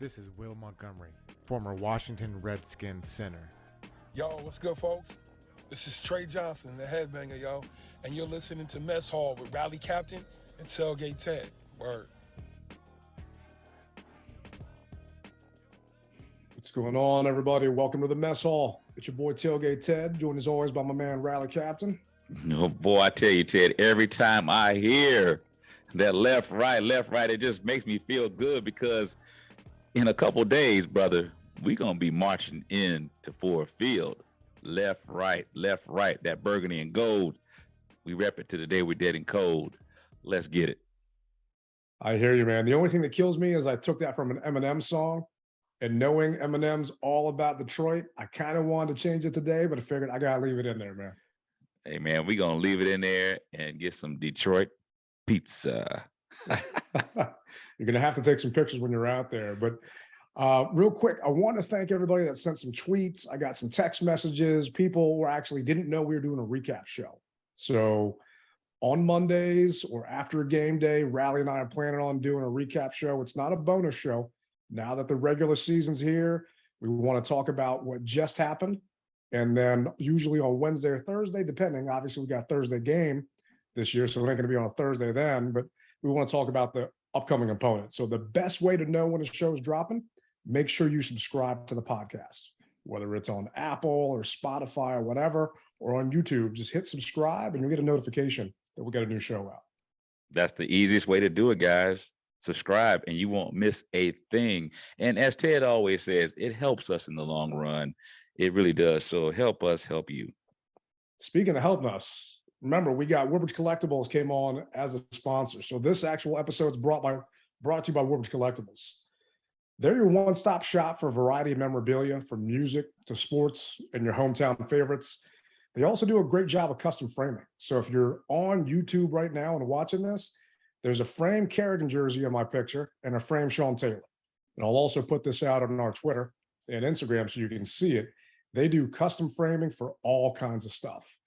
This is Will Montgomery, former Washington Redskins center. Yo, what's good, folks? This is Trey Johnson, the headbanger, yo, and you're listening to Mess Hall with Rally Captain and Tailgate Ted. Word. What's going on, everybody? Welcome to the Mess Hall. It's your boy Tailgate Ted, joined as always by my man Rally Captain. Oh boy, I tell you, Ted, every time I hear that left, right, it just makes me feel good because in a couple days, brother, we're going to be marching into Ford Field. Left, right, that burgundy and gold. We rep it to the day we're dead and cold. Let's get it. I hear you, man. The only thing that kills me is I took that from an Eminem song, and knowing Eminem's all about Detroit, I kind of wanted to change it today, but I figured I got to leave it in there, man. Hey, man, we're going to leave it in there and get some Detroit pizza. You're going to have to take some pictures when you're out there. But real quick, I want to thank everybody that sent some tweets. I got some text messages. People were actually didn't know we were doing a recap show. So on Mondays or after game day, Rally and I are planning on doing a recap show. It's not a bonus show. Now that the regular season's here, we want to talk about what just happened. And then usually on Wednesday or Thursday, depending, obviously we got Thursday game this year, so it ain't going to be on a Thursday then, but we want to talk about the upcoming opponent. So the best way to know when a show's dropping, make sure you subscribe to the podcast, whether it's on Apple or Spotify or whatever, or on YouTube. Just hit subscribe and you'll get a notification that we'll get a new show out. That's the easiest way to do it, guys. Subscribe and you won't miss a thing. And as Ted always says, it helps us in the long run. It really does. So help us help you. Speaking of helping us, remember, we got Woodbridge Collectibles came on as a sponsor. So this actual episode is brought to you by Woodbridge Collectibles. They're your one-stop shop for a variety of memorabilia, from music to sports and your hometown favorites. They also do a great job of custom framing. So if you're on YouTube right now and watching this, there's a framed Kerrigan jersey in my picture and a framed Sean Taylor. And I'll also put this out on our Twitter and Instagram so you can see it. They do custom framing for all kinds of stuff.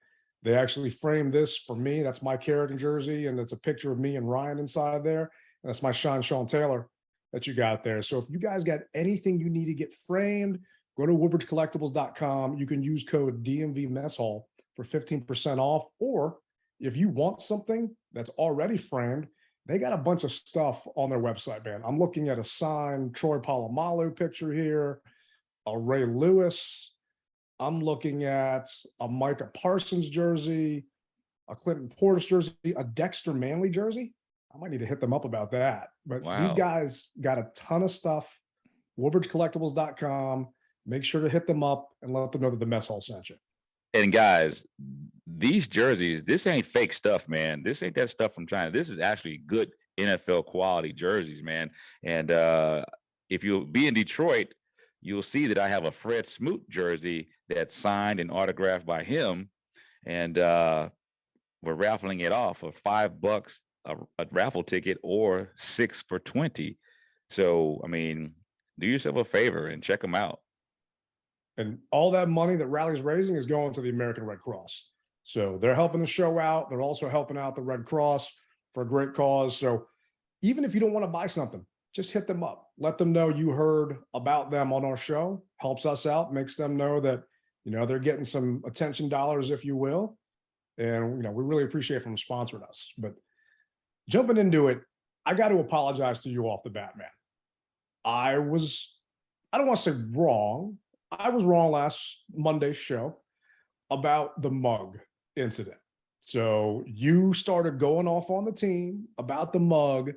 They actually framed this for me. That's my Kerrigan jersey, and it's a picture of me and Ryan inside there. And that's my Sean Taylor that you got there. So if you guys got anything you need to get framed, go to woodbridgecollectibles.com. You can use code DMV Mess Hall for 15% off. Or if you want something that's already framed, they got a bunch of stuff on their website, man. I'm looking at a signed Troy Polamalu picture here, a Ray Lewis. I'm looking at a Micah Parsons jersey, a Clinton Portis jersey, a Dexter Manley jersey. I might need to hit them up about that. But These guys got a ton of stuff. WoodbridgeCollectibles.com. Make sure to hit them up and let them know that the Mess Hall sent you. And guys, these jerseys, this ain't fake stuff, man. This ain't that stuff from China. This is actually good NFL quality jerseys, man. And if you'll be in Detroit, you'll see that I have a Fred Smoot jersey that's signed and autographed by him. And we're raffling it off for $5 a raffle ticket or 6 for 20. So, I mean, do yourself a favor and check them out. And all that money that Rally's raising is going to the American Red Cross. So they're helping the show out. They're also helping out the Red Cross for a great cause. So even if you don't want to buy something, just hit them up. Let them know you heard about them on our show. Helps us out, makes them know that, they're getting some attention dollars, if you will. And, we really appreciate them sponsoring us. But jumping into it, I got to apologize to you off the bat, man. I don't want to say wrong. I was wrong last Monday's show about the mug incident. So you started going off on the team about the mug,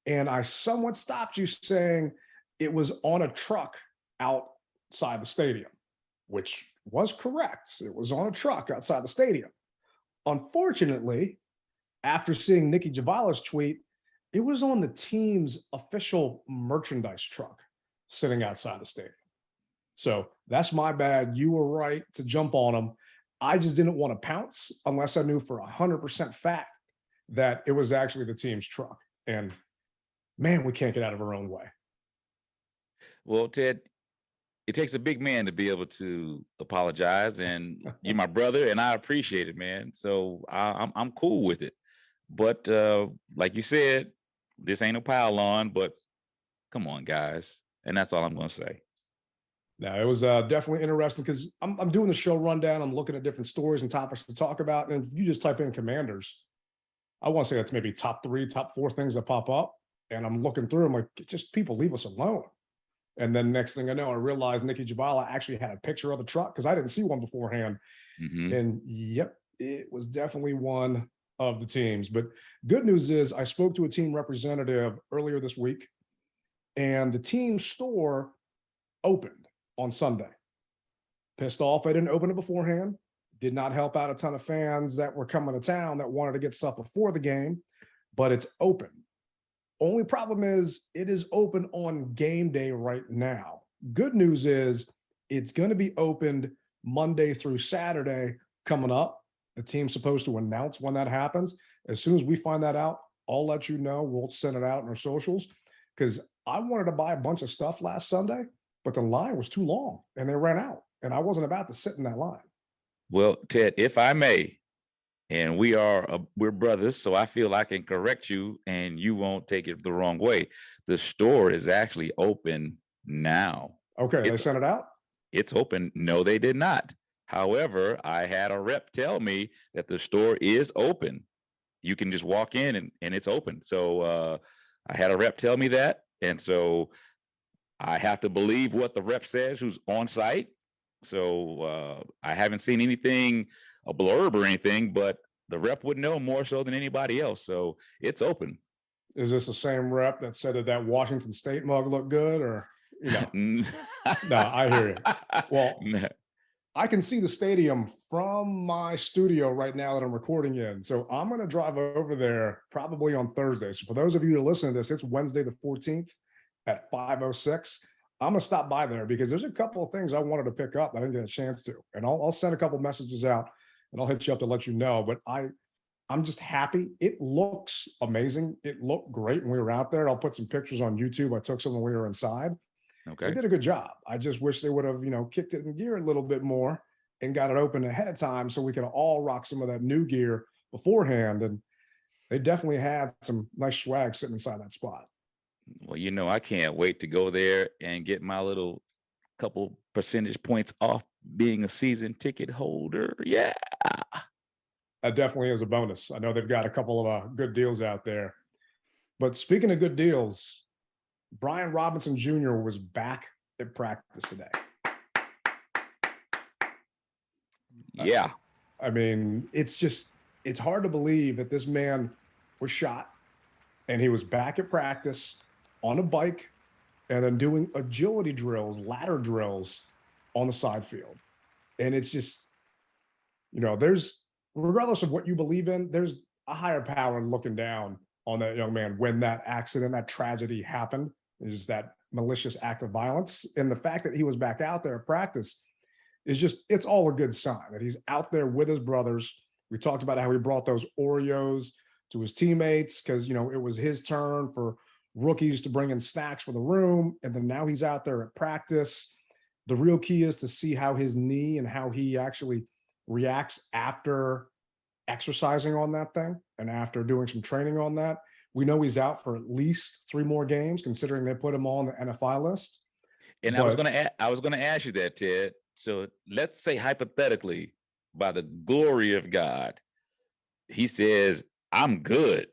and I somewhat stopped you saying it was on a truck outside the stadium, which was correct. It was on a truck outside the stadium. Unfortunately, after seeing Nikki Javala's tweet, it was on the team's official merchandise truck sitting outside the stadium. So that's my bad. You were right to jump on them. I just didn't want to pounce unless I knew for 100% fact that it was actually the team's truck. And man, we can't get out of our own way. Well, Ted, it takes a big man to be able to apologize, and you're my brother, and I appreciate it, man. So I'm cool with it. But like you said, this ain't a pile on. But come on, guys, And that's all I'm going to say. Now, it was definitely interesting because I'm doing the show rundown. I'm looking at different stories and topics to talk about. And if you just type in Commanders, I want to say that's maybe top 3, top 4 things that pop up. And I'm looking through, I'm like, just people leave us alone. And then next thing I know, I realized Nikki Javala actually had a picture of the truck because I didn't see one beforehand. Mm-hmm. And yep, it was definitely one of the teams. But good news is I spoke to a team representative earlier this week, and the team store opened on Sunday. Pissed off I didn't open it beforehand. Did not help out a ton of fans that were coming to town that wanted to get stuff before the game, but it's open. Only problem is it is open on game day right now. Good news is it's going to be opened Monday through Saturday coming up. The team's supposed to announce when that happens. As soon as we find that out, I'll let you know. We'll send it out in our socials because I wanted to buy a bunch of stuff last Sunday, but the line was too long and they ran out. And I wasn't about to sit in that line. Well, Ted, if I may, and we're brothers, so I feel I can correct you and you won't take it the wrong way. The store is actually open now. Okay, they sent it out? It's open. No, they did not. However, I had a rep tell me that the store is open. You can just walk in and it's open. So I had a rep tell me that. And so I have to believe what the rep says who's on site. So I haven't seen anything, a blurb or anything, but the rep would know more so than anybody else. So it's open. Is this the same rep that said that Washington State mug looked good, or, you know? No, I hear you. Well, I can see the stadium from my studio right now that I'm recording in. So I'm going to drive over there probably on Thursday. So for those of you that are listening to this, it's Wednesday the 14th at 5:06. I'm going to stop by there because there's a couple of things I wanted to pick up that I didn't get a chance to. And I'll send a couple messages out and I'll hit you up to let you know. But I'm just happy. It looks amazing. It looked great when we were out there. I'll put some pictures on YouTube. I took some when we were inside. Okay. They did a good job. I just wish they would have, kicked it in gear a little bit more and got it open ahead of time so we could all rock some of that new gear beforehand. And they definitely had some nice swag sitting inside that spot. Well, I can't wait to go there and get my little couple percentage points off being a season ticket holder. Yeah. That definitely is a bonus. I know they've got a couple of good deals out there. But speaking of good deals, Brian Robinson Jr. was back at practice today. Yeah. I mean, it's hard to believe that this man was shot and he was back at practice on a bike and then doing agility drills, ladder drills on the side field. And it's just, there's, regardless of what you believe in, there's a higher power looking down on that young man when that accident, that tragedy happened. Is that malicious act of violence. And the fact that he was back out there at practice is it's all a good sign that he's out there with his brothers. We talked about how he brought those Oreos to his teammates because, it was his turn for rookies to bring in snacks for the room. And then now he's out there at practice. The real key is to see how his knee and how he actually reacts after exercising on that thing and after doing some training on that. We know he's out for at least 3 more games, considering they put him on the NFI list. And I was going to ask you that, Ted. So let's say hypothetically, by the glory of God, he says, I'm good.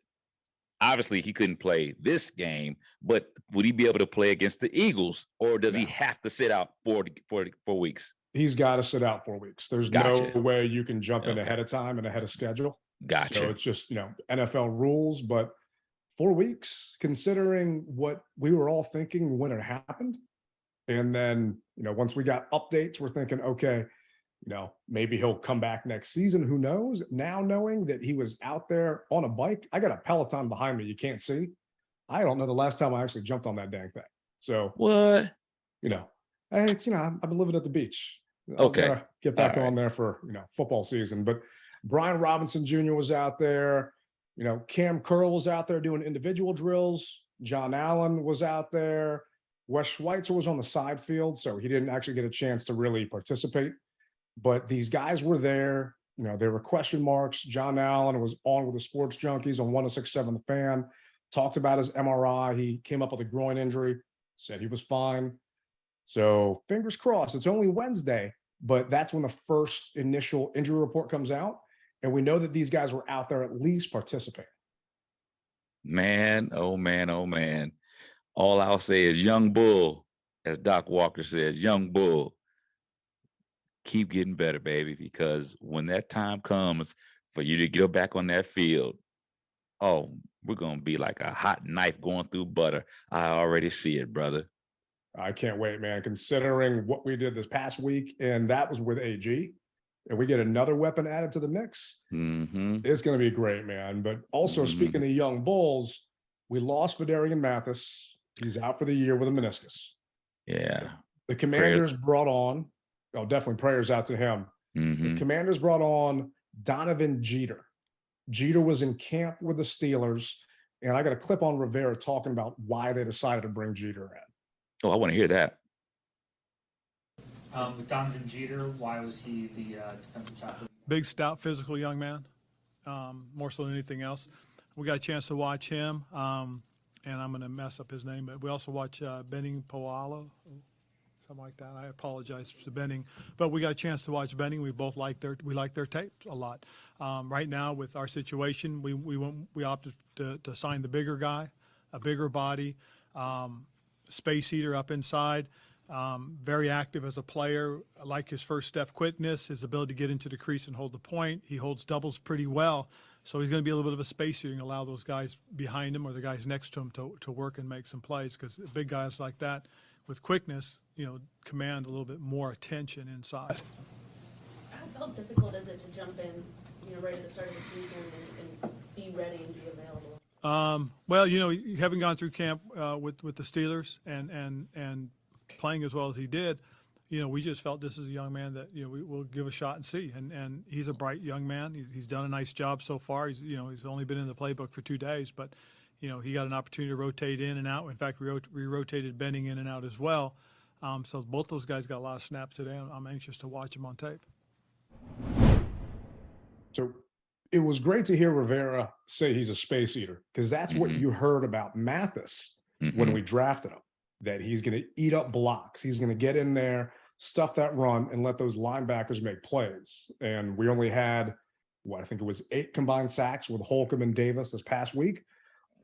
Obviously, he couldn't play this game, but would he be able to play against the Eagles, or does he have to sit out 4 weeks? He's got to sit out 4 weeks. There's no way you can jump in ahead of time and ahead of schedule. Gotcha. So it's just, NFL rules, but 4 weeks, considering what we were all thinking when it happened. And then, once we got updates, we're thinking, okay, maybe he'll come back next season. Who knows? Now knowing that he was out there on a bike, I got a Peloton behind me. You can't see. I don't know the last time I actually jumped on that dang thing. So what? Hey, it's, I've been living at the beach. Okay. Get back on there for, football season. But Brian Robinson Jr. was out there. Cam Curl was out there doing individual drills. John Allen was out there. Wes Schweitzer was on the side field, so he didn't actually get a chance to really participate. But these guys were there. There were question marks. John Allen was on with the Sports Junkies on 106.7 The Fan. Talked about his MRI. He came up with a groin injury. said he was fine. So fingers crossed. It's only Wednesday, but that's when the first initial injury report comes out. And we know that these guys were out there at least participating. Man, oh man, oh man. All I'll say is young bull, as Doc Walker says, young bull, keep getting better, baby, because when that time comes for you to get back on that field, oh, we're going to be like a hot knife going through butter. I already see it, brother. I can't wait, man, considering what we did this past week, and that was with AG, and we get another weapon added to the mix. It's going to be great, man. But also, speaking of young bulls, we lost Vidarian Mathis. He's out for the year with a meniscus. Yeah. The Commanders brought on, definitely prayers out to him. The Commanders brought on Donovan Jeter. Jeter was in camp with the Steelers, and I got a clip on Rivera talking about why they decided to bring Jeter in. Oh, I want to hear that. With Donovan Jeter, why was he the defensive tackle? Big, stout, physical young man, more so than anything else. We got a chance to watch him, and I'm going to mess up his name, but we also watch Benning Poala, something like that. I apologize for Benning, but we got a chance to watch Benning. We both like their tapes a lot. Right now, with our situation, we opted to sign the bigger guy, a bigger body. Space eater up inside, very active as a player. I like his first step quickness, his ability to get into the crease and hold the point. He holds doubles pretty well, so he's going to be a little bit of a space eater and allow those guys behind him or the guys next to him to work and make some plays, because big guys like that with quickness, command a little bit more attention inside. How difficult is it to jump in, right at the start of the season and be ready and be available? Well, you haven't gone through camp with the Steelers and playing as well as he did. We just felt this is a young man that we'll give a shot and see. And he's a bright young man. He's done a nice job so far. He's only been in the playbook for 2 days, but he got an opportunity to rotate in and out. In fact, we rotated Benning in and out as well. So both those guys got a lot of snaps today. I'm anxious to watch them on tape. So it was great to hear Rivera say he's a space eater, because that's what you heard about Mathis when we drafted him, that he's going to eat up blocks. He's going to get in there, stuff that run, and let those linebackers make plays. And we only had, I think it was 8 combined sacks with Holcomb and Davis this past week.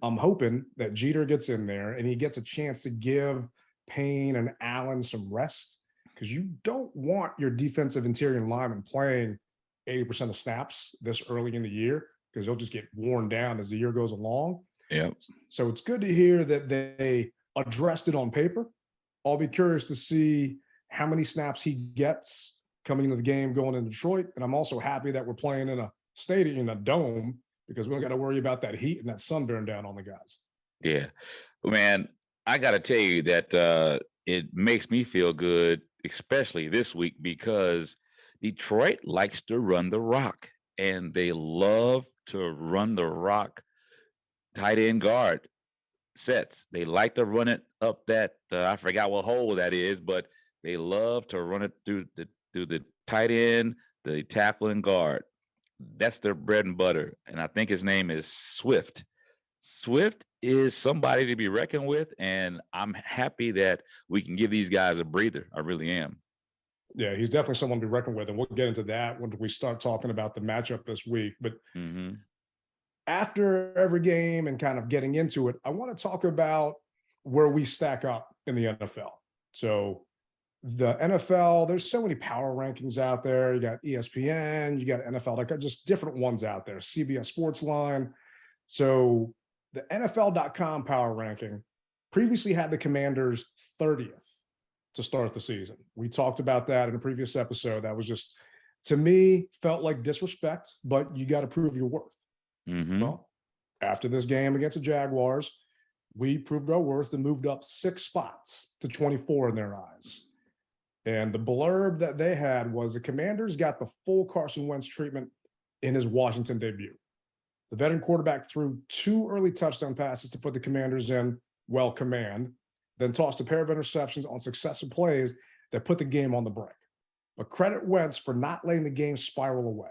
I'm hoping that Jeter gets in there and he gets a chance to give Payne and Allen some rest, because you don't want your defensive interior lineman playing 80% of snaps this early in the year, because they'll just get worn down as the year goes along. Yeah. So it's good to hear that they addressed it on paper. I'll be curious to see how many snaps he gets coming into the game going in Detroit. And I'm also happy that we're playing in a stadium, in a dome, because we don't got to worry about that heat and that sun bearing down on the guys. Yeah. Man, I got to tell you that it makes me feel good, especially this week, because Detroit likes to run the rock, and they love to run the rock tight end guard sets. They like to run it up that, I forgot what hole that is, but they love to run it through the tight end, the tackle and guard. That's their bread and butter. And I think his name is Swift. Swift is somebody to be reckoned with, and I'm happy that we can give these guys a breather. I really am. Yeah, he's definitely someone to be reckoned with, and we'll get into that when we start talking about the matchup this week. But after every game and kind of getting into it, I want to talk about where we stack up in the NFL. So the NFL, there's so many power rankings out there. You got ESPN, you got NFL, like just different ones out there, CBS Sportsline. So the NFL.com power ranking previously had the Commanders 30th to start the season. We talked about that in a previous episode. That was just, to me, felt like disrespect, but you got to prove your worth. Well, after this game against the Jaguars, we proved our worth and moved up 6 spots to 24 in their eyes. And the blurb that they had was the Commanders got the full Carson Wentz treatment in his Washington debut. The veteran quarterback threw 2 early touchdown passes to put the Commanders in command, then tossed a pair of interceptions on successive plays that put the game on the brink. But credit Wentz for not letting the game spiral away.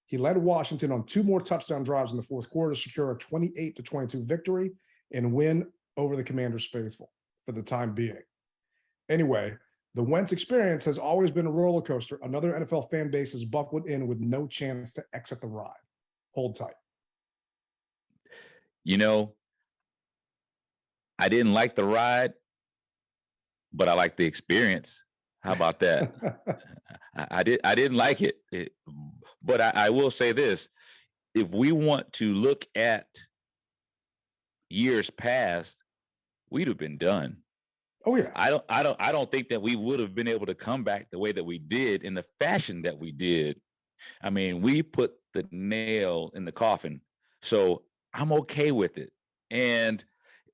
He led Washington on 2 more touchdown drives in the fourth quarter to secure a 28-22 victory and win over the Commanders faithful. for the time being. Anyway, the Wentz experience has always been a roller coaster. Another NFL fan base is buckled in with no chance to exit the ride. Hold tight. You know, I didn't like the ride, but I like the experience. How about that? I didn't like it, but I will say this: if we want to look at years past, we'd have been done. Oh yeah. I don't think that we would have been able to come back the way that we did in the fashion that we did. I mean, we put the nail in the coffin. So I'm okay with it. And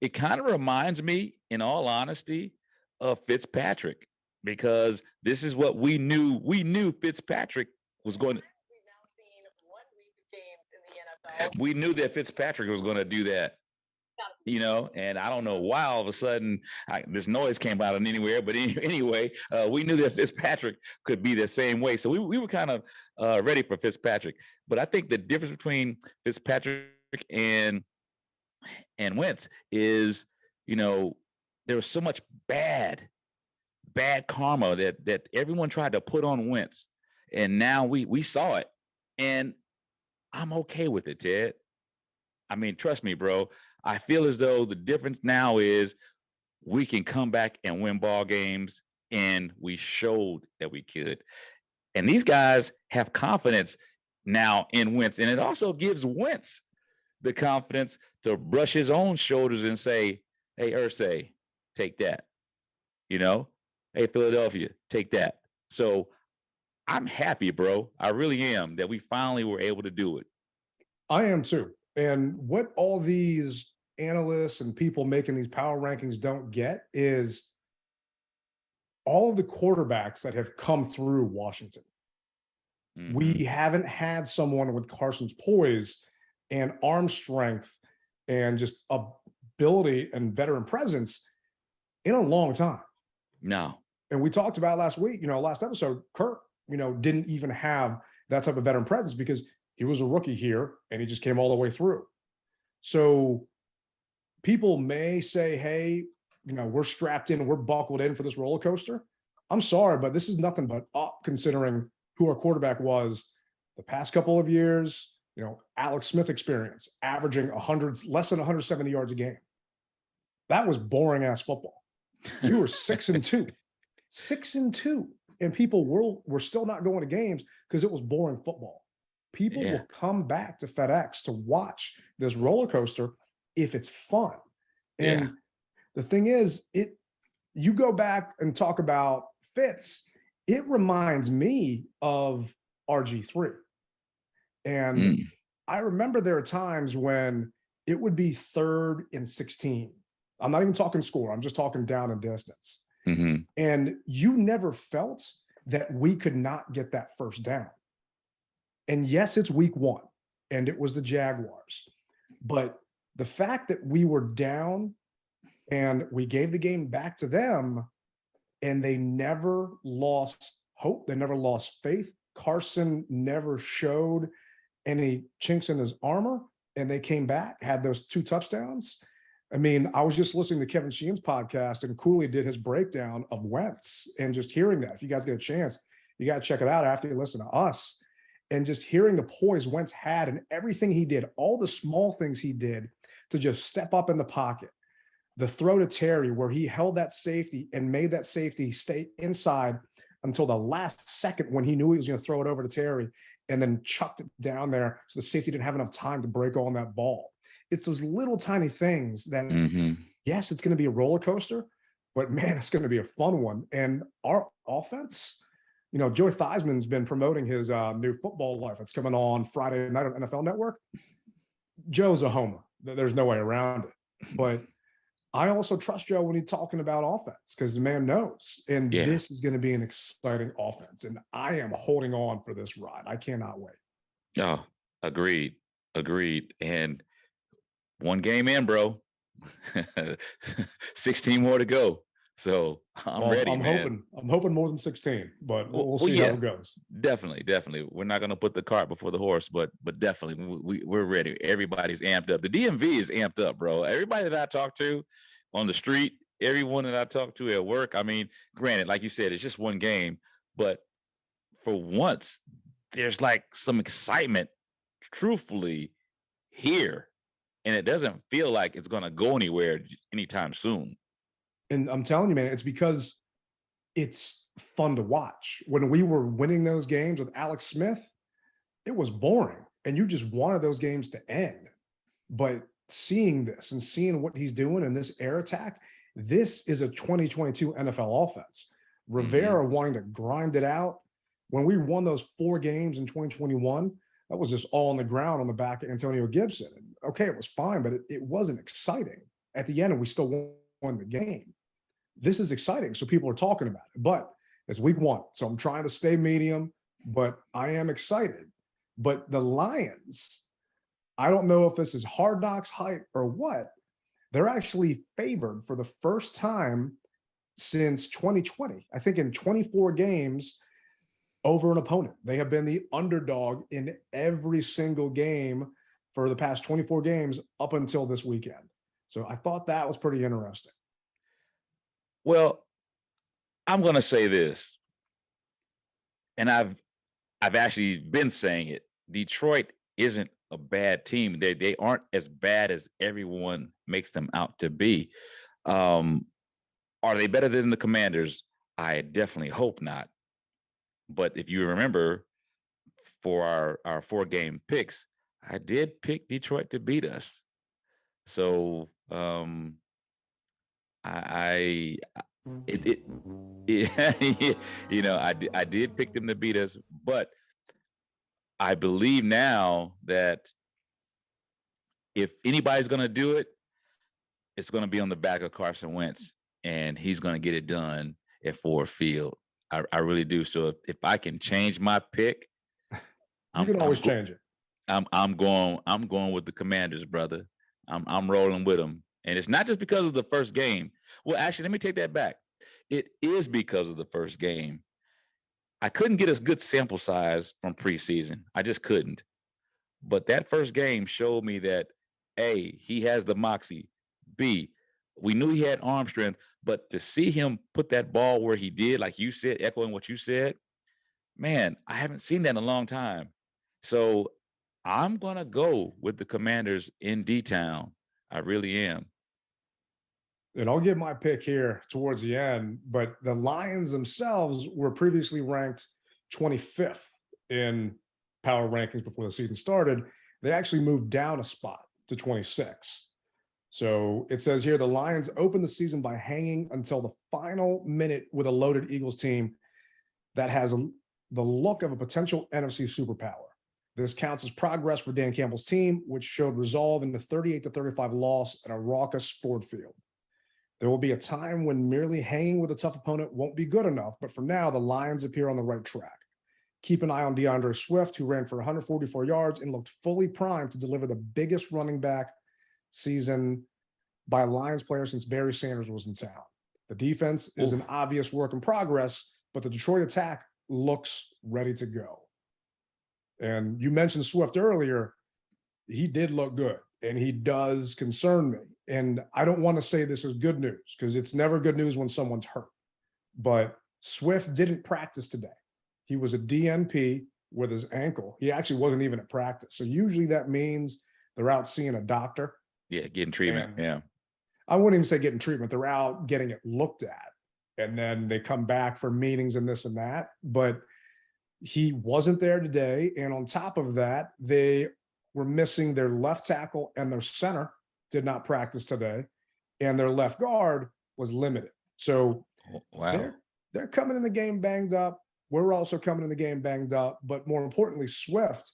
it kind of reminds me, in all honesty, of Fitzpatrick, because this is what we knew. We knew Fitzpatrick was going to. We've now seen 1 week of games in the NFL. We knew that Fitzpatrick was going to do that. And I don't know why all of a sudden this noise came out of anywhere, but anyway, we knew that Fitzpatrick could be the same way. So we were kind of ready for Fitzpatrick. But I think the difference between Fitzpatrick and Wentz is, there was so much bad karma that everyone tried to put on Wentz. And now we saw it. And I'm okay with it, Ted. I mean, trust me, bro. I feel as though the difference now is we can come back and win ball games, and we showed that we could. And these guys have confidence now in Wentz, and it also gives Wentz the confidence to brush his own shoulders and say, hey, Irsay, take that. Hey, Philadelphia, take that. So I'm happy, bro. I really am that we finally were able to do it. I am too. And what all these analysts and people making these power rankings don't get is all of the quarterbacks that have come through Washington. Mm-hmm. We haven't had someone with Carson's poise and arm strength and just ability and veteran presence in a long time. No. And we talked about last week, last episode, Kirk, didn't even have that type of veteran presence because he was a rookie here and he just came all the way through. So people may say, hey, we're strapped in, we're buckled in for this roller coaster. I'm sorry, but this is nothing but up considering who our quarterback was the past couple of years. Alex Smith experience, averaging less than 170 yards a game. That was boring ass football. We were 6-2, 6-2. And people were still not going to games because it was boring football. People will come back to FedEx to watch this roller coaster if it's fun. And the thing is, you go back and talk about Fitz, it reminds me of RG3. And I remember there are times when it would be 3rd and 16. I'm not even talking score. I'm just talking down and distance. Mm-hmm. And you never felt that we could not get that first down. And yes, it's week 1 and it was the Jaguars, but the fact that we were down and we gave the game back to them and they never lost hope. They never lost faith. Carson never showed any chinks in his armor and they came back, had those 2 touchdowns. I mean, I was just listening to Kevin Sheehan's podcast and Cooley did his breakdown of Wentz and just hearing that. If you guys get a chance, you got to check it out after you listen to us. And just hearing the poise Wentz had and everything he did, all the small things he did to just step up in the pocket. The throw to Terry where he held that safety and made that safety stay inside until the last second when he knew he was going to throw it over to Terry and then chucked it down there so the safety didn't have enough time to break on that ball. It's those little tiny things that, yes, it's going to be a roller coaster, but man, it's going to be a fun one. And our offense, Joey Theismann's been promoting his new football life. It's coming on Friday night on NFL Network. Joe's a homer. There's no way around it. But I also trust Joe when he's talking about offense because the man knows. And this is going to be an exciting offense. And I am holding on for this ride. I cannot wait. Oh, agreed. And one game in, bro. 16 more to go. So I'm ready, man. I'm hoping more than 16, but we'll see how it goes. Definitely. We're not going to put the cart before the horse, but definitely we're ready. Everybody's amped up. The DMV is amped up, bro. Everybody that I talk to on the street, everyone that I talk to at work, I mean, granted, like you said, it's just one game, but for once, there's like some excitement, truthfully, here. And it doesn't feel like it's going to go anywhere anytime soon. And I'm telling you, man, it's because it's fun to watch. When we were winning those games with Alex Smith, it was boring. And you just wanted those games to end. But seeing this and seeing what he's doing in this air attack, this is a 2022 NFL offense. Rivera wanting to grind it out. When we won those 4 games in 2021, that was just all on the ground on the back of Antonio Gibson. And okay, it was fine, but it wasn't exciting at the end, and we still won the game. This is exciting, so people are talking about it. But it's week 1, so I'm trying to stay medium, but I am excited. But the Lions, I don't know if this is Hard Knocks hype or what, they're actually favored for the first time since 2020. I think in 24 games over an opponent. They have been the underdog in every single game for the past 24 games up until this weekend. So I thought that was pretty interesting. Well, I'm going to say this, and I've actually been saying it. Detroit isn't a bad team. They aren't as bad as everyone makes them out to be. Are they better than the Commanders? I definitely hope not. But if you remember, for our 4-game picks, I did pick Detroit to beat us. So I did pick them to beat us, but I believe now that if anybody's going to do it, it's going to be on the back of Carson Wentz, and he's going to get it done at Ford Field. I really do. So if I can change my pick, you can always change it. I'm going with the Commanders, brother. I'm rolling with them, and it's not just because of the first game. Well, actually, let me take that back. It is because of the first game. I couldn't get a good sample size from preseason. I just couldn't. But that first game showed me that A, he has the moxie. B, we knew he had arm strength, but to see him put that ball where he did, like you said, echoing what you said, man, I haven't seen that in a long time. So I'm going to go with the Commanders in D-Town. I really am. And I'll give my pick here towards the end, but the Lions themselves were previously ranked 25th in power rankings before the season started. They actually moved down a spot to 26th. So it says here, the Lions opened the season by hanging until the final minute with a loaded Eagles team that has the look of a potential NFC superpower. This counts as progress for Dan Campbell's team, which showed resolve in the 38-35 loss at a raucous Ford Field. There will be a time when merely hanging with a tough opponent won't be good enough, but for now, the Lions appear on the right track. Keep an eye on DeAndre Swift, who ran for 144 yards and looked fully primed to deliver the biggest running back season by a Lions player since Barry Sanders was in town. The defense is an obvious work in progress, but the Detroit attack looks ready to go. And you mentioned Swift earlier. He did look good, and he does concern me. And I don't want to say this is good news because it's never good news when someone's hurt. But Swift didn't practice today. He was a DNP with his ankle. He actually wasn't even at practice. So usually that means they're out seeing a doctor. Yeah, getting treatment. Yeah. I wouldn't even say getting treatment. They're out getting it looked at. And then they come back for meetings and this and that. But he wasn't there today. And on top of that, they were missing their left tackle and their center did not practice today. And their left guard was limited. So wow, they're coming in the game banged up. We're also coming in the game banged up. But more importantly, Swift,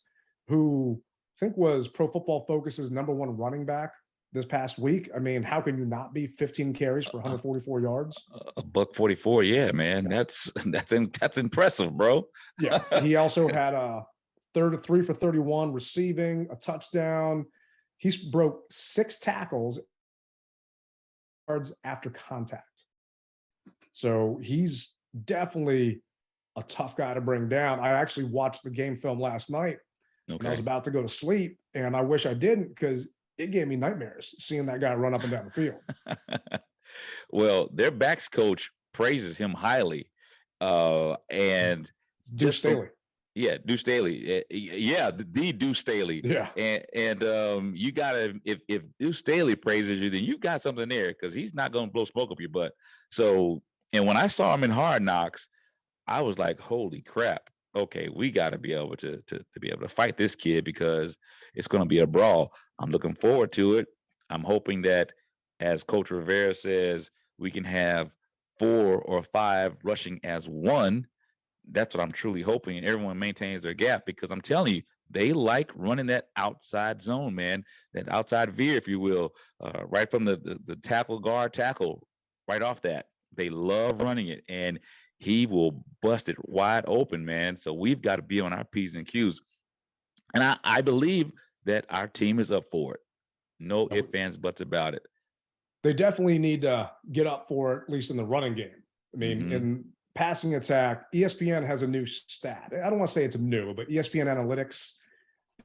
who I think was Pro Football Focus's #1 running back this past week. I mean, how can you not be 15 carries for 144 yards? $144. Yeah, man. Yeah. That's impressive, bro. Yeah. He also had a 3 for 31 receiving, a touchdown. He broke 6 tackles yards after contact. So he's definitely a tough guy to bring down. I actually watched the game film last night. Okay. And I was about to go to sleep, and I wish I didn't because it gave me nightmares seeing that guy run up and down the field. Well, their backs coach praises him highly. And Deuce Staley. Yeah, Deuce Staley. Yeah, the Deuce Staley. Yeah. And you gotta, if Deuce Staley praises you, then you got something there, because he's not gonna blow smoke up your butt. So, and when I saw him in Hard Knocks, I was like, holy crap. Okay, we gotta be able to be able to fight this kid, because it's gonna be a brawl. I'm looking forward to it. I'm hoping that, as Coach Rivera says, we can have 4 or 5 rushing as one. That's what I'm truly hoping, and everyone maintains their gap, because I'm telling you, they like running that outside zone, man, that outside veer, if you will, right from the tackle, guard, tackle, right off that. They love running it, and he will bust it wide open, man. So we've got to be on our P's and Q's. And I believe that our team is up for it. No ifs, ands, buts about it. They definitely need to get up for it, at least in the running game. I mean, in passing attack, ESPN has a new stat. I don't want to say it's new, but ESPN Analytics,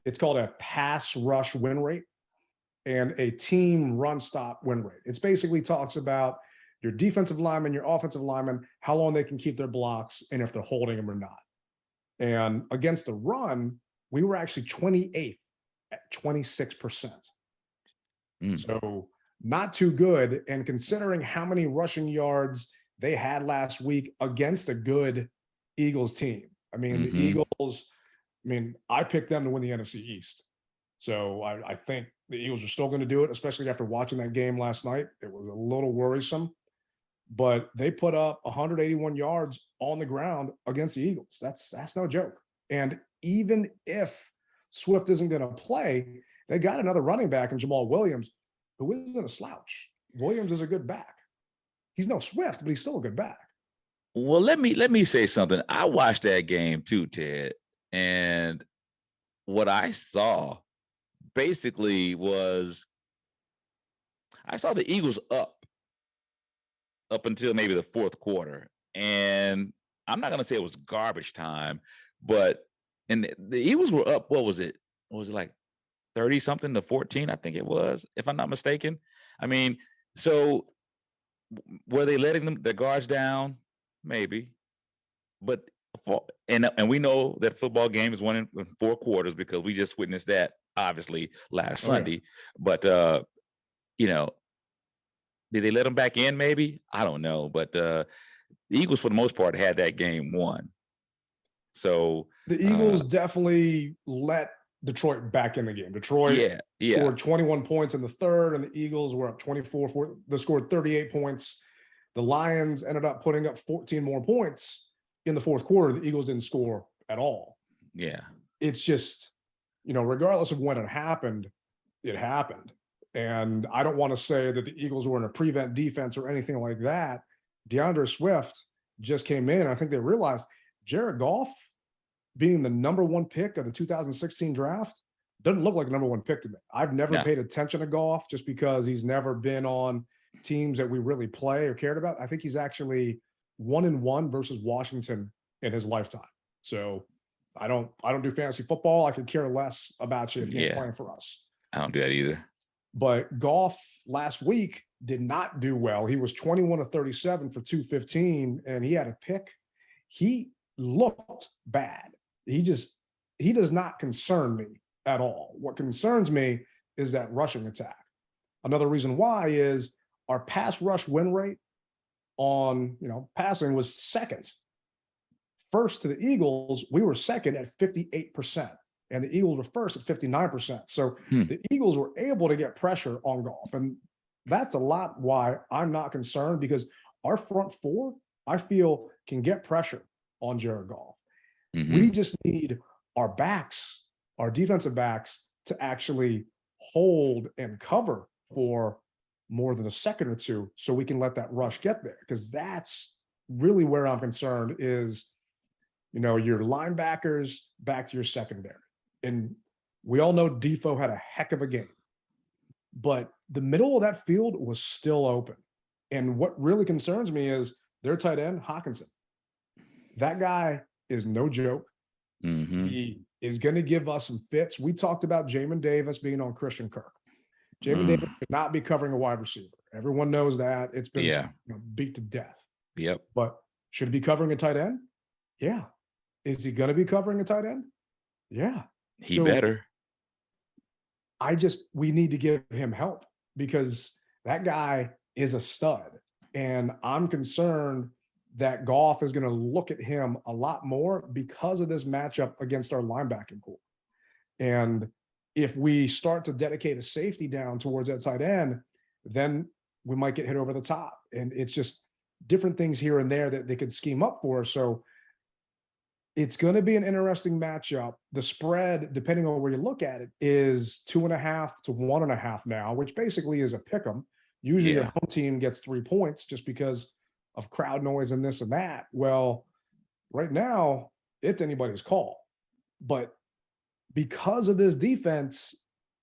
it's called a pass rush win rate and a team run stop win rate. It's basically talks about your defensive lineman, your offensive lineman, how long they can keep their blocks, and if they're holding them or not. And against the run, we were actually 28th at 26%. So not too good. And considering how many rushing yards they had last week against a good Eagles team. I mean, the Eagles, I picked them to win the NFC East. So I think the Eagles are still going to do it, especially after watching that game last night. It was a little worrisome, but they put up 181 yards on the ground against the Eagles. That's no joke. And even if Swift isn't going to play, they got another running back in Jamal Williams, who isn't a slouch. Williams is a good back. He's no Swift, but he's still a good back. Well, let me say something. I watched that game too, Ted, and what I saw basically was, I saw the Eagles up until maybe the fourth quarter, and I'm not gonna say it was garbage time, but and the Eagles were up. What was it? Was it like 30 something to 14? I think it was, if I'm not mistaken. I mean, so were they letting their guards down? Maybe, but and we know that football game is won in 4 quarters, because we just witnessed that obviously last Sunday. But did they let them back in? Maybe, I don't know. But the Eagles, for the most part, had that game won. So the Eagles definitely let Detroit back in the game. Detroit scored 21 points in the third, and the Eagles were up 24. They scored 38 points. The Lions ended up putting up 14 more points in the fourth quarter. The Eagles didn't score at all. Yeah. It's just, regardless of when it happened, it happened. And I don't want to say that the Eagles were in a prevent defense or anything like that. DeAndre Swift just came in. I think they realized Jared Goff, being the number 1 pick of the 2016 draft, doesn't look like a number 1 pick to me. I've never paid attention to Goff, just because he's never been on teams that we really play or cared about. I think he's actually 1-1 versus Washington in his lifetime. So I don't do fantasy football. I could care less about you if you ain't playing for us. I don't do that either. But Goff last week did not do well. He was 21 of 37 for 215, and he had a pick. He looked bad. He does not concern me at all. What concerns me is that rushing attack. Another reason why is our pass rush win rate on, passing was second. First to the Eagles, we were second at 58%, and the Eagles were first at 59%. So the Eagles were able to get pressure on Goff, and that's a lot why I'm not concerned, because our front four, I feel, can get pressure on Jared Goff. We just need our backs, our defensive backs, to actually hold and cover for more than a second or two, so we can let that rush get there. Because that's really where I'm concerned is, your linebackers back to your secondary. And we all know Defoe had a heck of a game, but the middle of that field was still open. And what really concerns me is their tight end, Hawkinson. That guy is no joke. He is going to give us some fits. We talked about Jamin Davis being on Christian Kirk. Jamin Davis could not be covering a wide receiver. Everyone knows that. It's been Yeah. beat to death. Yep. But should he be covering a tight end? Yeah. Is he going to be covering a tight end? Yeah. He So better. we need to give him help because that guy is a stud. And I'm concerned that Goff is going to look at him a lot more because of this matchup against our linebacking core. And if we start to dedicate a safety down towards that tight end, then we might get hit over the top. And it's just different things here and there that they could scheme up for. So it's going to be an interesting matchup. The spread, depending on where you look at it, is 2.5 to 1.5 now, which basically is a pick 'em. Usually your home team gets 3 points just because of crowd noise and this and that. Well, right now it's anybody's call. But because of this defense,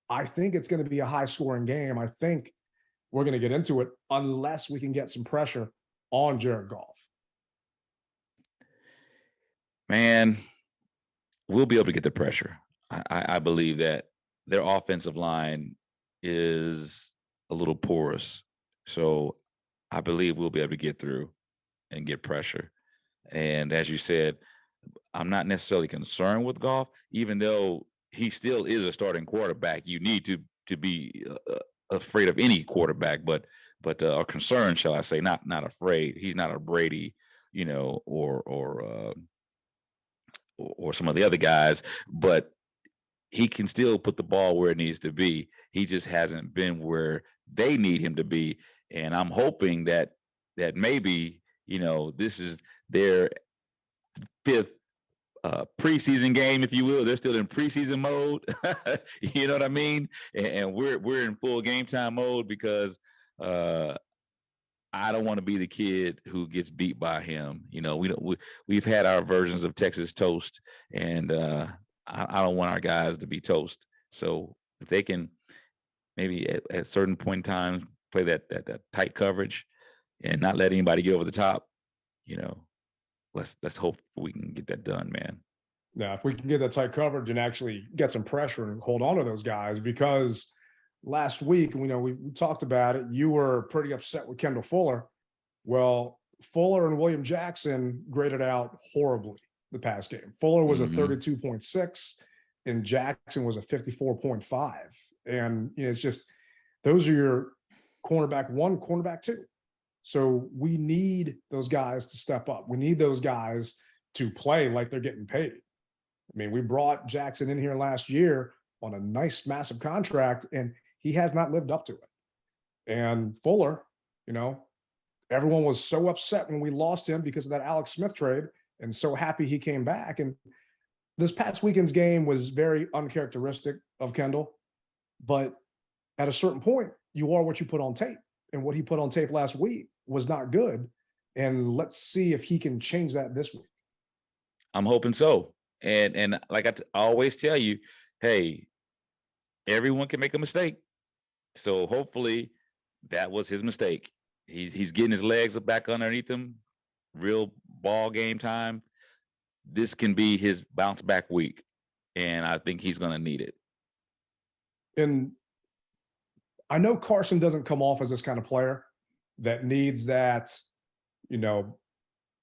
I think it's going to be a high scoring game. I think we're going to get into it unless we can get some pressure on Jared Goff. Man, we'll be able to get the pressure. I believe that their offensive line is a little porous. So I believe we'll be able to get through and get pressure. And as you said, I'm not necessarily concerned with Goff, even though he still is a starting quarterback. You need to be afraid of any quarterback, but or concerned, shall I say, not afraid. He's not a Brady, or some of the other guys, but he can still put the ball where it needs to be. He just hasn't been where they need him to be. And I'm hoping that maybe, this is their 5th preseason game, if you will. They're still in preseason mode. You know what I mean? And we're in full game time mode because I don't want to be the kid who gets beat by him. We've had our versions of Texas toast, and I don't want our guys to be toast. So if they can maybe at a certain point in time play that tight coverage and not let anybody get over the top, let's hope we can get that done, man. Now, if we can get that tight coverage and actually get some pressure and hold on to those guys, because last week, we talked about it. You were pretty upset with Kendall Fuller. Well, Fuller and William Jackson graded out horribly the past game. Fuller was a 32.6 and Jackson was a 54.5. And it's just, those are your cornerback 1, cornerback 2. So we need those guys to step up. We need those guys to play like they're getting paid. I mean, we brought Jackson in here last year on a nice, massive contract, and he has not lived up to it. And Fuller, everyone was so upset when we lost him because of that Alex Smith trade, and so happy he came back. And this past weekend's game was very uncharacteristic of Kendall. But at a certain point, you are what you put on tape. And what he put on tape last week was not good. And let's see if he can change that this week. I'm hoping so. And like I always tell you, hey, everyone can make a mistake. So hopefully that was his mistake. He's getting his legs back underneath him. Real ball game time. This can be his bounce back week. And I think he's going to need it. And I know Carson doesn't come off as this kind of player that needs that,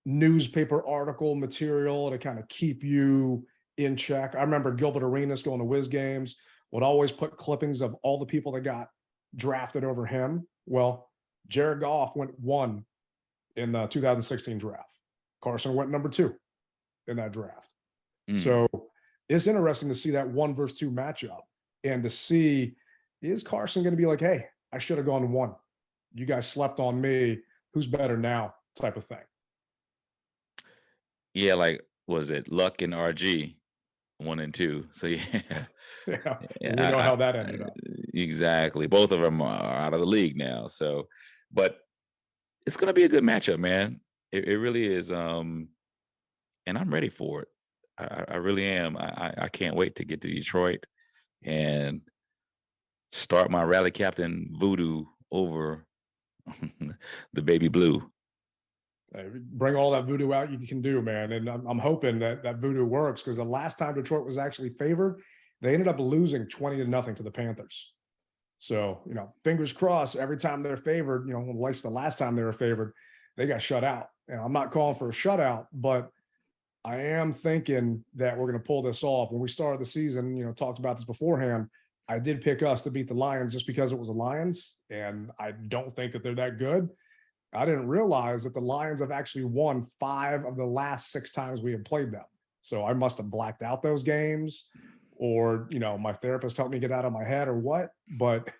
newspaper article material to kind of keep you in check. I remember Gilbert Arenas going to Wiz games, would always put clippings of all the people that got drafted over him. Well, Jared Goff went 1 in the 2016 draft. Carson went number 2 in that draft. So it's interesting to see that 1 versus 2 matchup and to see, is Carson going to be like, hey, I should have gone 1. You guys slept on me. Who's better now? Type of thing. Yeah, like, was it Luck and RG 1 and 2? So yeah. Yeah, we know how that ended up. Exactly. Both of them are out of the league now. So, but it's going to be a good matchup, man. It really is. And I'm ready for it. I really am. I can't wait to get to Detroit and start my rally captain voodoo over the baby blue. Bring all that voodoo out you can do, man. And I'm hoping that voodoo works, because the last time Detroit was actually favored, they ended up losing 20-0 to the Panthers. So, fingers crossed every time they're favored, at least the last time they were favored, they got shut out. And I'm not calling for a shutout, but I am thinking that we're going to pull this off. When we started the season, talked about this beforehand, I did pick us to beat the Lions just because it was the Lions, and I don't think that they're that good. I didn't realize that the Lions have actually won 5 of the last 6 times we have played them. So I must have blacked out those games, or, my therapist helped me get out of my head or what. But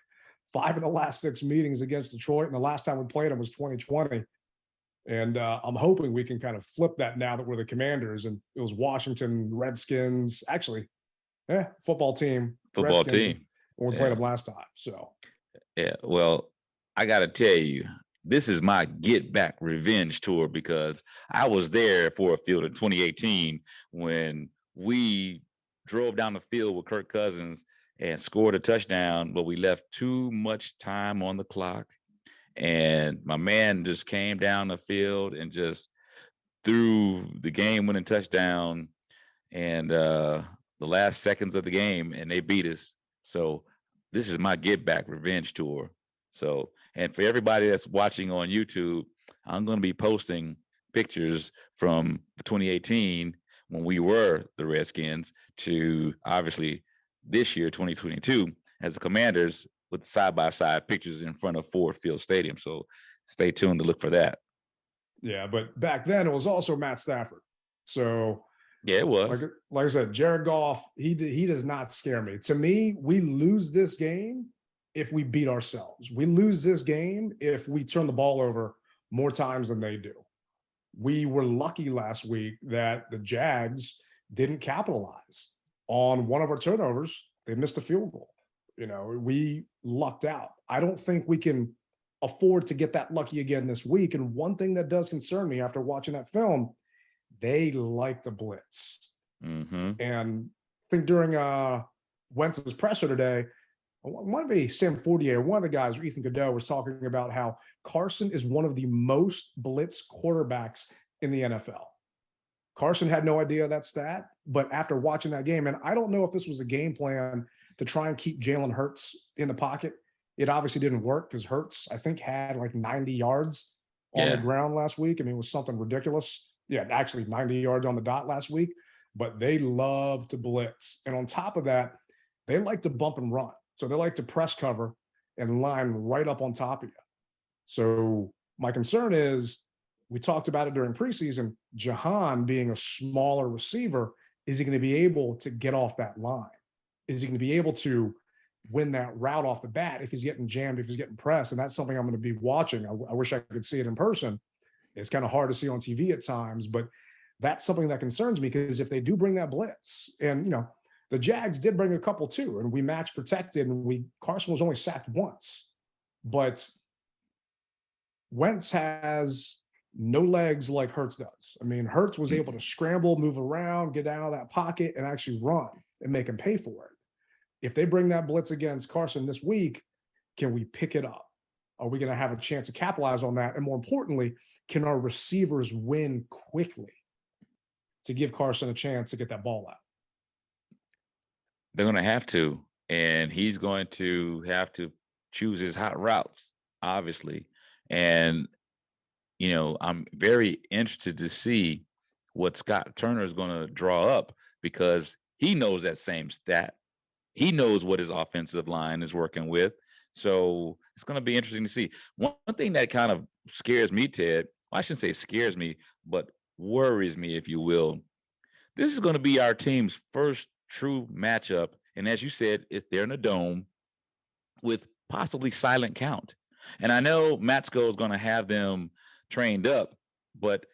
5 of the last 6 meetings against Detroit, and the last time we played them was 2020. And I'm hoping we can kind of flip that now that we're the Commanders. And it was Washington Redskins, actually, football team. Football Redskins team. when we played them last time. So, yeah, well, I got to tell you, this is my get back revenge tour, because I was there for a field in 2018 when we drove down the field with Kirk Cousins and scored a touchdown, but we left too much time on the clock. And my man just came down the field and just threw the game-winning touchdown and the last seconds of the game, and they beat us. So this is my get back revenge tour. So, and for everybody that's watching on YouTube, I'm going to be posting pictures from 2018 when we were the Redskins to obviously this year, 2022, as the Commanders, with side-by-side pictures in front of Ford Field Stadium. So stay tuned to look for that. Yeah, but back then it was also Matt Stafford. So yeah, it was. Like I said, Jared Goff, he does not scare me. To me, we lose this game if we beat ourselves. We lose this game if we turn the ball over more times than they do. We were lucky last week that the Jags didn't capitalize on one of our turnovers. They missed a field goal. We lucked out. I don't think we can afford to get that lucky again this week. And one thing that does concern me after watching that film, they like to blitz. Mm-hmm. And I think during Wentz's presser today, one of the Sam Fortier, one of the guys, Ethan Godot, was talking about how Carson is one of the most blitz quarterbacks in the NFL. Carson had no idea that stat, but after watching that game, and I don't know if this was a game plan to try and keep Jalen Hurts in the pocket. It obviously didn't work because Hurts, I think, had like 90 yards on the ground last week. I mean, it was something ridiculous. Yeah, actually 90 yards on the dot last week, but they love to blitz. And on top of that, they like to bump and run. So they like to press cover and line right up on top of you. So my concern is, we talked about it during preseason, Jahan being a smaller receiver, is he going to be able to get off that line? Is he going to be able to win that route off the bat if he's getting jammed, if he's getting pressed? And that's something I'm going to be watching. I wish I could see it in person. It's kind of hard to see on TV at times, but that's something that concerns me, because if they do bring that blitz, and the Jags did bring a couple too, and we match protected, and Carson was only sacked once, but Wentz has no legs like Hurts does. I mean, Hurts was able to scramble, move around, get out of that pocket, and actually run and make him pay for it. If they bring that blitz against Carson this week, can we pick it up? Are we going to have a chance to capitalize on that? And more importantly, can our receivers win quickly to give Carson a chance to get that ball out? They're going to have to, and he's going to have to choose his hot routes, obviously. And, I'm very interested to see what Scott Turner is going to draw up, because he knows that same stat. He knows what his offensive line is working with. So it's going to be interesting to see. One thing that kind of scares me, Ted, well, I shouldn't say scares me, but worries me, if you will. This is going to be our team's first true matchup. And as you said, they're in a dome with possibly silent count. And I know Matsko is going to have them trained up, but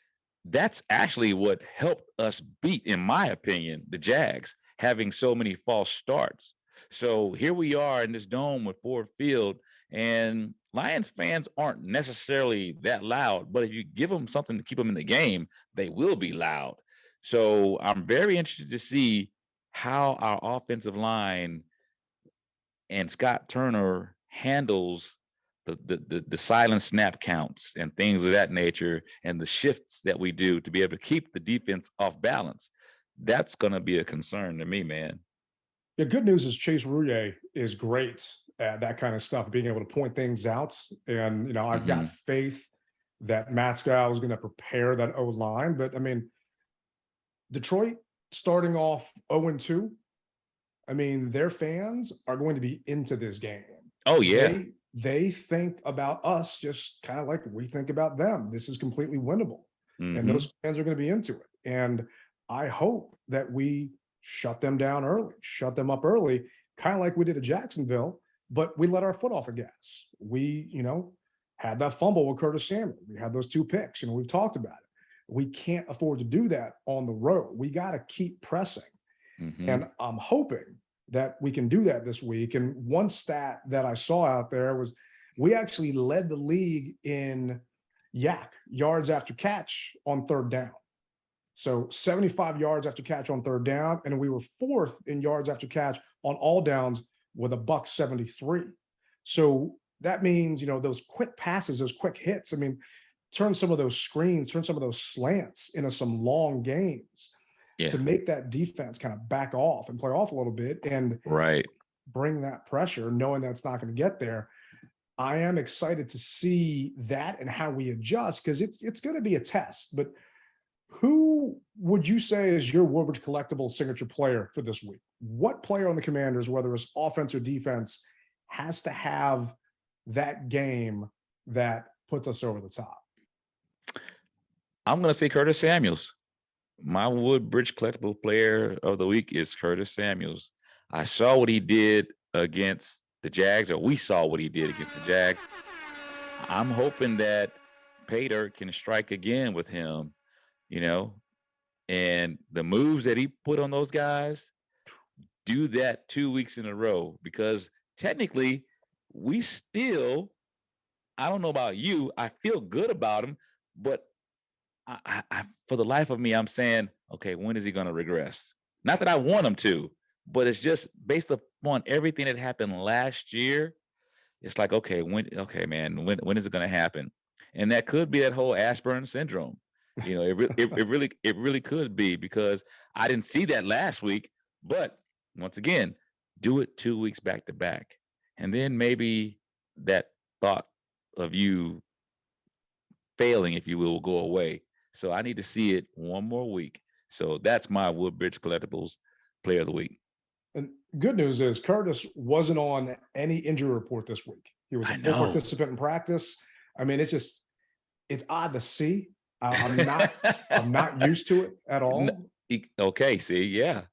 that's actually what helped us beat, in my opinion, the Jags, having so many false starts. So here we are in this dome with Ford Field, and Lions fans aren't necessarily that loud, but if you give them something to keep them in the game, they will be loud. So I'm very interested to see how our offensive line and Scott Turner handles the silent snap counts and things of that nature, and the shifts that we do to be able to keep the defense off balance. That's going to be a concern to me, man. The good news is Chase Roullier is great. at that kind of stuff, being able to point things out. And, you know, I've got faith that Matt Scal is going to prepare that O line. But I mean, Detroit starting off 0-2, I mean, their fans are going to be into this game. Oh, yeah. They think about us just kind of like we think about them. This is completely winnable. And those fans are going to be into it. And I hope that we shut them down early, shut them up early, kind of like we did at Jacksonville, but we let our foot off the gas. We, you know, had that fumble with Curtis Samuel. We had those 2 picks, and we've talked about it. We can't afford to do that on the road. We got to keep pressing. And I'm hoping that we can do that this week. And one stat that I saw out there was we actually led the league in yards after catch on 3rd down. So 75 yards after catch on 3rd down. And we were 4th in yards after catch on all downs with a $173. So that means, you know, those quick passes, those quick hits, I mean, turn some of those screens, turn some of those slants into some long gains to make that defense kind of back off and play off a little bit and bring that pressure, knowing that's not going to get there. I am excited to see that and how we adjust, because it's going to be a test. But who would you say is your Woodbridge Collectibles signature player for this week? What player on the Commanders, whether it's offense or defense, has to have that game that puts us over the top? I'm going to say Curtis Samuels. My Woodbridge Collectible Player of the Week is Curtis Samuels. I saw what he did against the Jags, or we saw what he did against the Jags. I'm hoping that Pater can strike again with him, you know, and the moves that he put on those guys, do that 2 weeks in a row, because technically we still, I don't know about you, I feel good about him, but I for the life of me, I'm saying, okay, when is he going to regress? Not that I want him to, but it's just based upon everything that happened last year. It's like, okay, when is it going to happen? And that could be that whole Ashburn syndrome. You know, it really could be, because I didn't see that last week. But once again, do it 2 weeks back to back, and then maybe that thought of you failing, if you will go away. So I need to see it one more week. So that's my Woodbridge Collectibles Player of the Week. And good news is Curtis wasn't on any injury report this week. He was a full participant in practice. I mean, it's odd to see. I'm not used to it at all. Okay, see, yeah.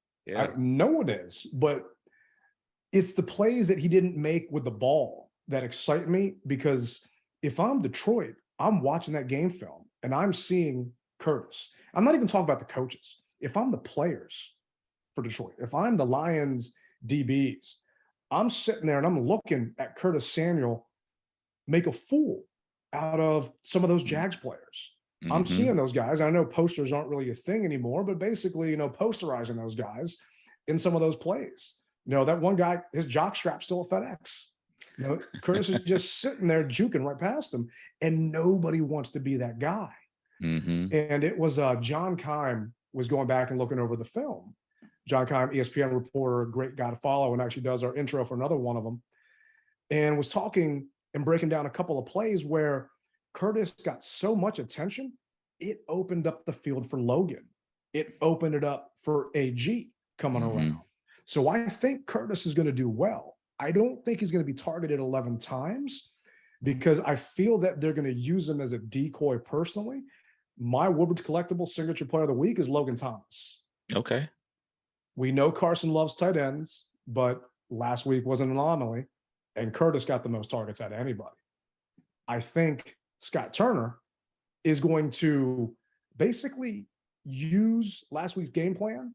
No one is, but it's the plays that he didn't make with the ball that excite me, because if I'm Detroit, I'm watching that game film and I'm seeing Curtis. I'm not even talking about the coaches. If I'm the players for Detroit, if I'm the Lions DBs, I'm sitting there and I'm looking at Curtis Samuel make a fool out of some of those Jags players. I'm seeing those guys. I know posters aren't really a thing anymore, but basically, you know, posterizing those guys in some of those plays. You know, that one guy, his jock strap's still at FedEx. You know, Curtis is just sitting there juking right past him, and nobody wants to be that guy. And it was John Keim was going back and looking over the film. John Keim, ESPN reporter, great guy to follow, and actually does our intro for another one of them, and was talking and breaking down a couple of plays where Curtis got so much attention, it opened up the field for Logan. It opened it up for AG coming around. So I think Curtis is going to do well. I don't think he's going to be targeted 11 times, because I feel that they're going to use him as a decoy personally. My Woodbridge Collectibles signature player of the week is Logan Thomas. Okay. We know Carson loves tight ends, but last week was an anomaly, and Curtis got the most targets out of anybody. I think Scott Turner is going to basically use last week's game plan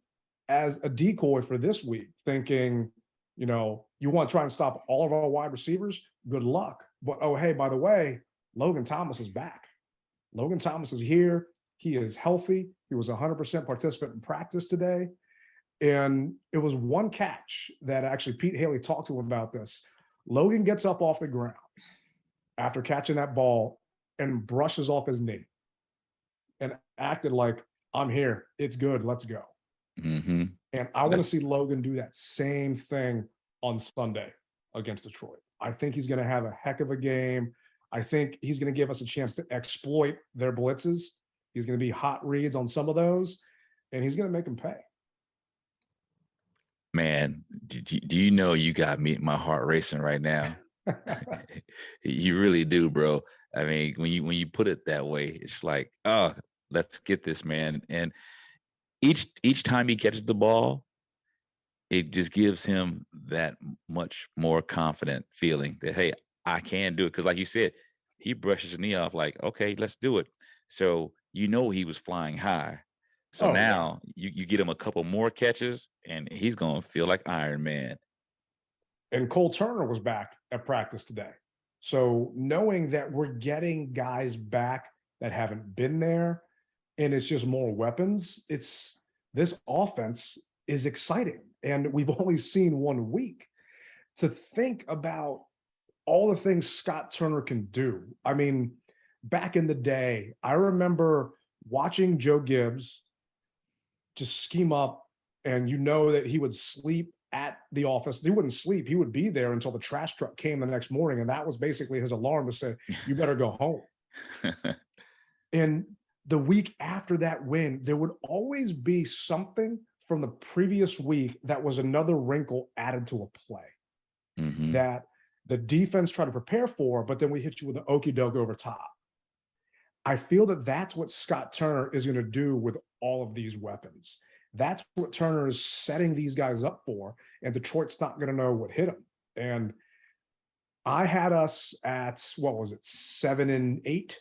as a decoy for this week, thinking, you know, you want to try and stop all of our wide receivers? Good luck. But, oh, hey, by the way, Logan Thomas is back. Logan Thomas is here. He is healthy. He was 100% participant in practice today. And it was one catch that actually Pete Haley talked to him about this. Logan gets up off the ground after catching that ball and brushes off his knee and acted like, I'm here. It's good. Let's go. And I want to see Logan do that same thing on Sunday. against Detroit. I think he's going to have a heck of a game. I think he's going to give us a chance to exploit their blitzes. He's going to be hot reads on some of those, and he's going to make them pay. Man, do you know you got me my heart racing right now? You really do, bro. I mean, when you put it that way, it's like, oh, let's get this, man. And each time he catches the ball, it just gives him that much more confident feeling that, hey, I can do it. Because like you said, he brushes his knee off like, okay, let's do it. So you know he was flying high. So now you get him a couple more catches and he's going to feel like Iron Man. And Cole Turner was back at practice today. So knowing that we're getting guys back that haven't been there and it's just more weapons, this offense is exciting. And we've only seen 1 week. To think about all the things Scott Turner can do. I mean, back in the day, I remember watching Joe Gibbs just scheme up, and you know that he would sleep at the office. He wouldn't sleep. He would be there until the trash truck came the next morning. And that was basically his alarm to say, you better go home. And the week after that win, there would always be something from the previous week that was another wrinkle added to a play that the defense tried to prepare for, but then we hit you with an okie doke over top. I feel that that's what Scott Turner is going to do with all of these weapons. That's what Turner is setting these guys up for, and Detroit's not going to know what hit them. And I had us at, what was it, 7-8?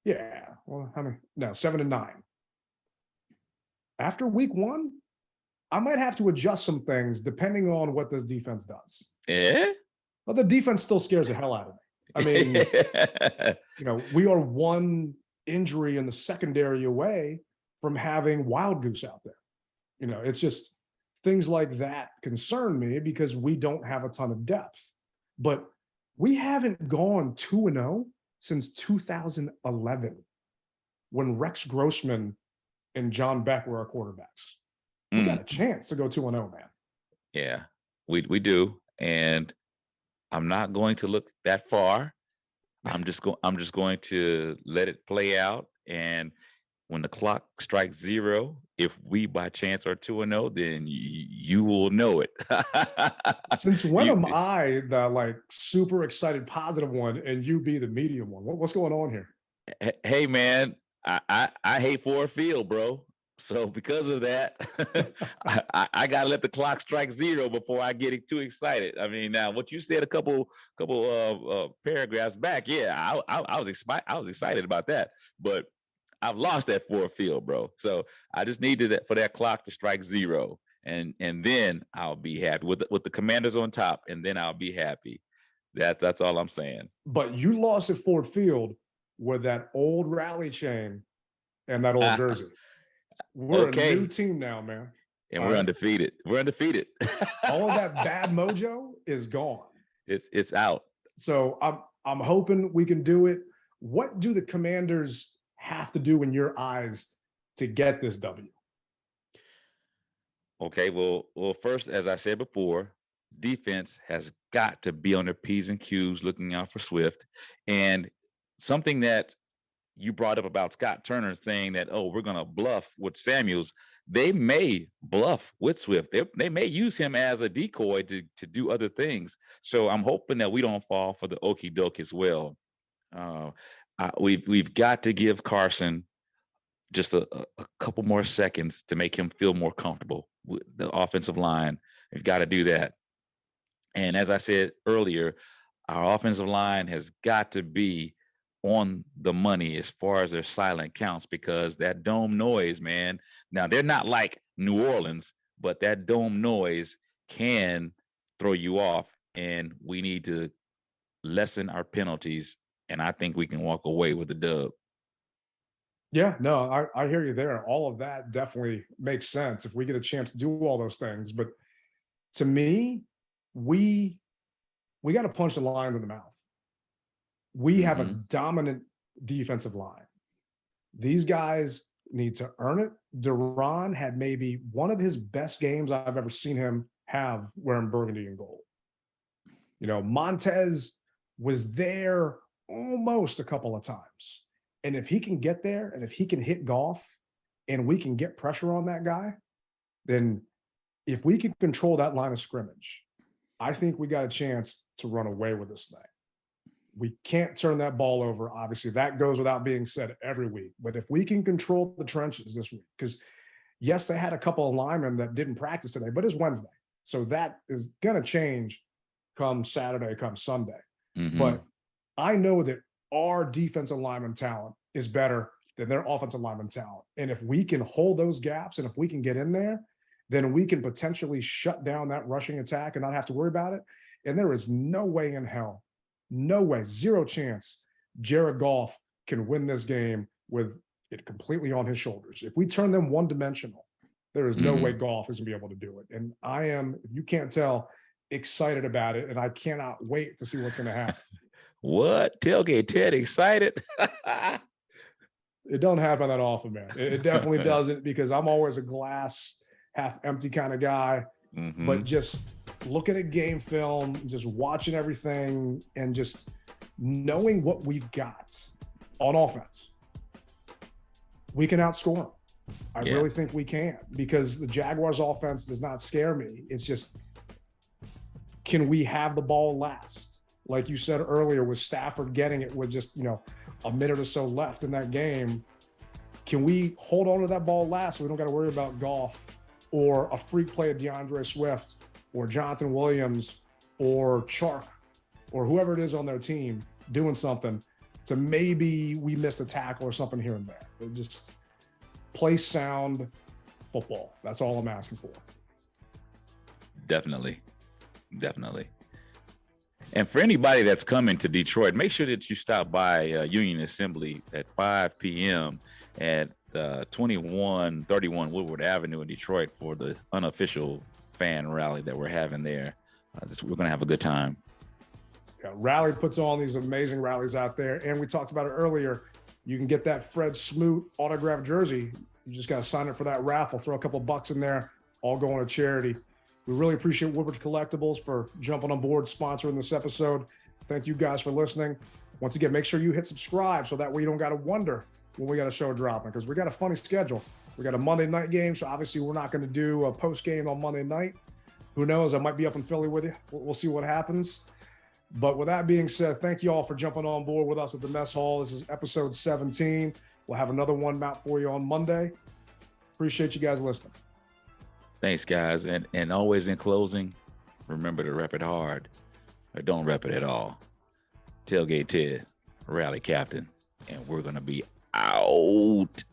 Yeah. Well, how many? No, 7-9. After week 1, I might have to adjust some things depending on what this defense does. Yeah. Well, the defense still scares the hell out of me. I mean, we are 1 injury in the secondary away from having Wild Goose out there. It's just things like that concern me because we don't have a ton of depth. But we haven't gone 2-0 since 2011 when Rex Grossman and John Beck were our quarterbacks. We got a chance to go 2-0, man. Yeah, we do. And I'm not going to look that far. I'm just going to let it play out. And when the clock strikes 0, if we by chance are 2-0, then you will know it. Since when am I the super excited positive one and you be the medium one? What's going on here? Hey man, I hate Ford Field, bro. So because of that, I gotta let the clock strike 0 before I get too excited. I mean, now what you said a couple paragraphs back, yeah, I was excited about that, but I've lost that Ford Field, bro. So I just needed for that clock to strike 0, and then I'll be happy with the Commanders on top, and then I'll be happy. That's all I'm saying. But you lost at Ford Field with that old rally chain and that old jersey. We're a new team now, man. And we're undefeated. We're undefeated. All of that bad mojo is gone. It's out. So I'm hoping we can do it. What do the Commanders have to do in your eyes to get this W? Okay, well, first, as I said before, defense has got to be on their P's and Q's, looking out for Swift. And something that you brought up about Scott Turner saying that, we're going to bluff with Samuels. They may bluff with Swift. They may use him as a decoy to do other things. So I'm hoping that we don't fall for the okie doke as well. We've got to give Carson just a couple more seconds to make him feel more comfortable with the offensive line. We've got to do that. And as I said earlier, our offensive line has got to be on the money as far as their silent counts, because that dome noise, man. Now, they're not like New Orleans, but that dome noise can throw you off, and we need to lessen our penalties, and I think we can walk away with a dub. Yeah, no, I hear you there. All of that definitely makes sense if we get a chance to do all those things. But to me, we got to punch the lions in the mouth. We have a dominant defensive line. These guys need to earn it. Duran had maybe one of his best games I've ever seen him have wearing burgundy and gold. You know, Montez was there almost a couple of times. And if he can get there and if he can hit golf and we can get pressure on that guy, then if we can control that line of scrimmage, I think we got a chance to run away with this thing. We can't turn that ball over. Obviously, that goes without being said every week. But if we can control the trenches this week, because yes, they had a couple of linemen that didn't practice today, but it's Wednesday. So that is going to change come Saturday, come Sunday. But I know that our defensive lineman talent is better than their offensive lineman talent. And if we can hold those gaps and if we can get in there, then we can potentially shut down that rushing attack and not have to worry about it. And there is no way in hell, no way, zero chance Jared Goff can win this game with it completely on his shoulders. If we turn them one-dimensional, there is no way Goff is going to be able to do it. And I am, if you can't tell, excited about it, and I cannot wait to see what's going to happen. What? Tailgate Ted excited? It don't happen that often, man. It definitely doesn't, because I'm always a glass half empty kind of guy. But just looking at game film, just watching everything, and just knowing what we've got on offense, we can outscore them. I really think we can, because the Jaguars offense does not scare me. It's just, can we have the ball last? Like you said earlier, with Stafford getting it with just, a minute or so left in that game, can we hold on to that ball last so we don't got to worry about Goff or a freak play of DeAndre Swift or Jonathan Williams or Chark or whoever it is on their team doing something to maybe we missed a tackle or something here and there. It just play sound football. That's all I'm asking for. Definitely. And for anybody that's coming to Detroit, make sure that you stop by Union Assembly at 5 p.m. at 2131 Woodward Avenue in Detroit for the unofficial fan rally that we're having there. We're going to have a good time. Yeah, Rally puts on these amazing rallies out there. And we talked about it earlier. You can get that Fred Smoot autographed jersey. You just got to sign up for that raffle, throw a couple bucks in there, all going to charity. We really appreciate Woodbridge Collectibles for jumping on board, sponsoring this episode. Thank you guys for listening. Once again, make sure you hit subscribe so that way you don't got to wonder when we got a show dropping, because we got a funny schedule. We got a Monday night game, so obviously we're not going to do a post game on Monday night. Who knows? I might be up in Philly with you. We'll see what happens. But with that being said, thank you all for jumping on board with us at the Mess Hall. This is episode 17. We'll have another one out for you on Monday. Appreciate you guys listening. Thanks, guys. And always in closing, remember to rep it hard or don't rep it at all. Tailgate Ted, Rally Captain, and we're going to be out.